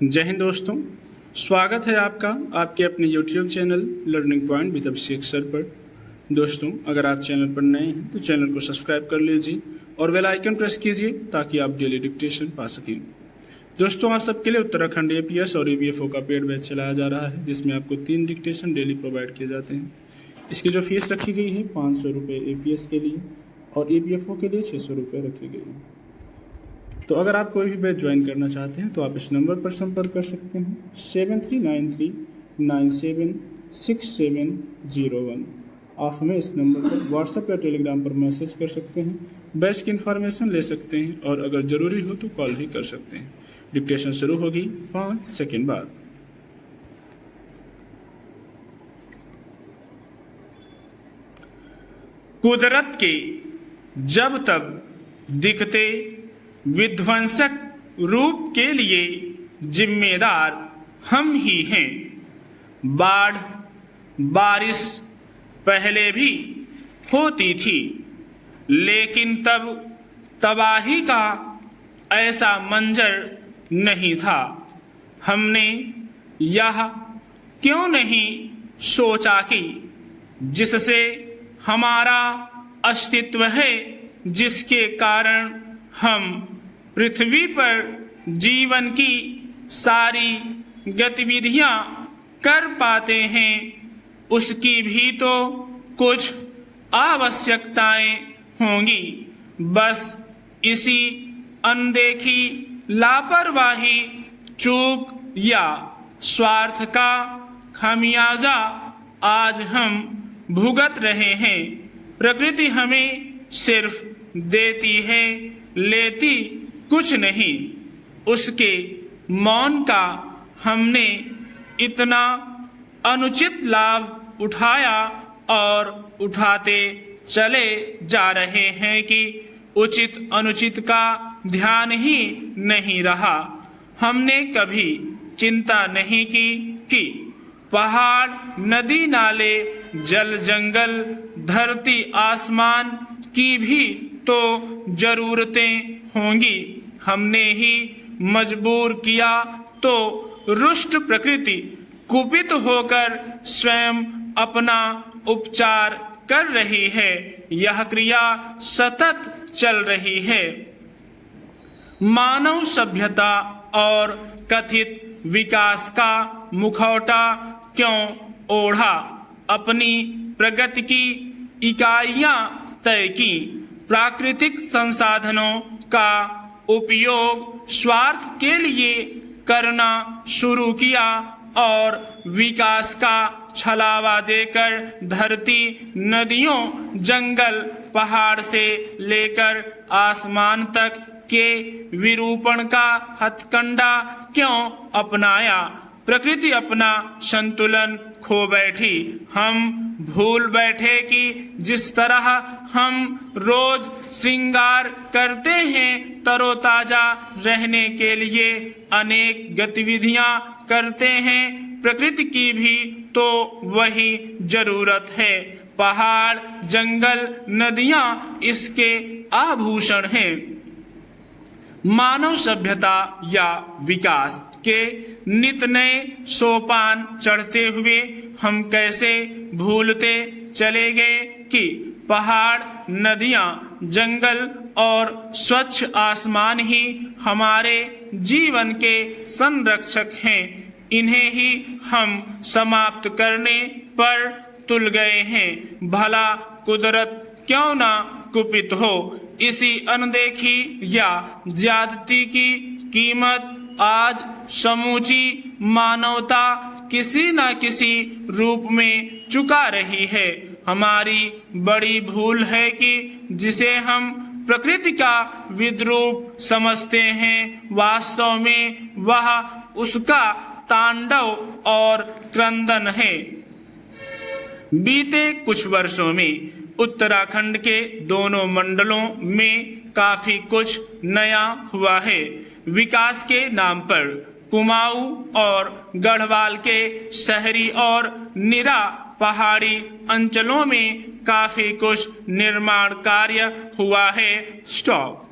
जय हिंद दोस्तों, स्वागत है आपका आपके अपने YouTube channel learning point with Abhishek sir पर। दोस्तों, अगर आप चैनल पर नए हैं तो चैनल को सब्सक्राइब कर लीजिए और बेल आइकन प्रेस कीजिए ताकि आप डेली डिक्टेशन पा सकें। दोस्तों, आप सबके लिए उत्तराखंड APS और ABFO का पेड बैच चलाया जा रहा है, जिसमें आपको 3 डिक्टेशन डेली प्रोवाइड किए जाते हैं। इसकी जो फीस रखी गई है 500 रुपये APS के लिए और ABFO के लिए 600 रुपये रखी गई है। तो अगर आप कोई भी बैच ज्वाइन करना चाहते हैं तो आप इस नंबर पर संपर्क कर सकते हैं 7393976701। आप हमें इस नंबर पर व्हाट्सएप या टेलीग्राम पर मैसेज कर सकते हैं, बैच की इन्फॉर्मेशन ले सकते हैं और अगर ज़रूरी हो तो कॉल भी कर सकते हैं। डिक्टेशन शुरू होगी 5 सेकेंड बाद। कुदरत के जब तब दिखते विध्वंसक रूप के लिए जिम्मेदार हम ही हैं। बाढ़ बारिश पहले भी होती थी, लेकिन तब तबाही का ऐसा मंजर नहीं था। हमने यह क्यों नहीं सोचा कि जिससे हमारा अस्तित्व है, जिसके कारण हम पृथ्वी पर जीवन की सारी गतिविधियां कर पाते हैं, उसकी भी तो कुछ आवश्यकताएं होंगी। बस इसी अनदेखी, लापरवाही, चूक या स्वार्थ का खामियाजा आज हम भुगत रहे हैं। प्रकृति हमें सिर्फ देती है, लेती कुछ नहीं। उसके मौन का हमने इतना अनुचित लाभ उठाया और उठाते चले जा रहे हैं कि उचित अनुचित का ध्यान ही नहीं रहा। हमने कभी चिंता नहीं की कि पहाड़, नदी, नाले, जल, जंगल, धरती, आसमान की भी तो जरूरतें होंगी। हमने ही मजबूर किया तो रुष्ट प्रकृति कुपित होकर स्वयं अपना उपचार कर रही है। यह क्रिया सतत चल रही है। मानव सभ्यता और कथित विकास का मुखौटा क्यों ओढ़ा? अपनी प्रगति की इकाइयां तय की, प्राकृतिक संसाधनों का उपयोग स्वार्थ के लिए करना शुरू किया और विकास का छलावा देकर धरती, नदियों, जंगल, पहाड़ से लेकर आसमान तक के विरूपण का हथकंडा क्यों अपनाया? प्रकृति अपना संतुलन खो बैठी। हम भूल बैठे कि जिस तरह हम रोज श्रृंगार करते हैं, तरोताजा रहने के लिए अनेक गतिविधियां करते हैं, प्रकृति की भी तो वही जरूरत है। पहाड़, जंगल, नदियां इसके आभूषण हैं। मानव सभ्यता या विकास के नित नए सोपान चढ़ते हुए हम कैसे भूलते चले गए कि पहाड़, नदियां, जंगल और स्वच्छ आसमान ही हमारे जीवन के संरक्षक हैं। इन्हें ही हम समाप्त करने पर तुल गए हैं। भला कुदरत क्यों ना कुपित हो? इसी अनदेखी या ज्यादती की कीमत आज समूची मानवता किसी न किसी रूप में चुका रही है। हमारी बड़ी भूल है कि जिसे हम प्रकृति का विद्रूप समझते हैं, वास्तव में वह उसका तांडव और क्रंदन है। बीते कुछ वर्षों में उत्तराखंड के दोनों मंडलों में काफी कुछ नया हुआ है। विकास के नाम पर कुमाऊं और गढ़वाल के शहरी और निरा पहाड़ी अंचलों में काफी कुछ निर्माण कार्य हुआ है। स्टॉप।